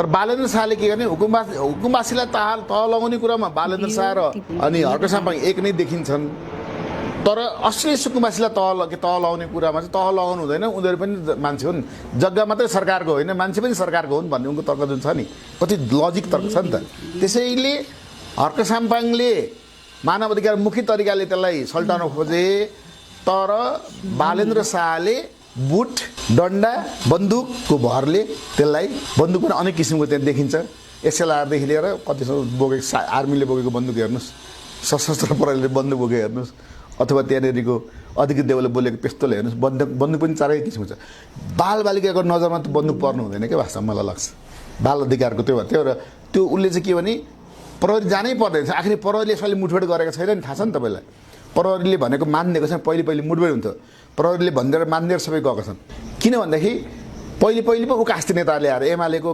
तर बालेन्द्र शाहले के गर्ने हुकुमवासीलाई तह लगाउने कुरामा बालेन्द्र शाह र अनि हर्क साम्पाङ एक नै देखिन्छन्। तर असली सुकुम्बासीलाई तह लगाउने कुरामा चाहिँ तह लगाउनु हुँदैन। उनीहरू पनि मान्छे हुन्, जग्गा मात्रै सरकारको होइन, मान्छे पनि सरकारको हुन् भन्ने उनको तर्क जुन छ नि, कति लजिक तर्क छ नि त। त्यसैले हर्क साम्पाङले मानव अधिकार मुखी तरिकाले त्यसलाई सल्टाउन खोजे, तर बालेन्द्र शाहले बुट डन्डा बन्दुकको भरले त्यसलाई, बन्दुक पनि अनेक किसिमको त्यहाँ देखिन्छ, एसएलआरदेखि लिएर कतिसम्म बोकेको आर्मीले बोकेको बन्दुक हेर्नुहोस्, सशस्त्र प्रहरीले बन्दुक बोकेको हेर्नुहोस्, अथवा त्यहाँनिरको अधिकृत देवले बोलेको पिस्तोल हेर्नुहोस्, बन्दुक पनि चारै किसिमको छ। बालबालिकाको नजरमा त बन्दुक पर्नु हुँदैन क्या वास्तवमा, मलाई लाग्छ बाल अधिकारको त्यो र त्यो उसले चाहिँ के भने प्रहरी जानै पर्दैन। आखिर प्रहरीले यसपालि मुठभेड गरेको छैन नि, थाहा छ नि तपाईँलाई। प्रहरीले भनेको मानिदिएको छ, पहिले मुठभेड हुन्थ्यो, प्रहरीले भनिदिएर मानिदिएर सबै गएको छन्। किन भन्दाखेरि पहिले पो उकास्ती नेताहरूले आएर एमालेको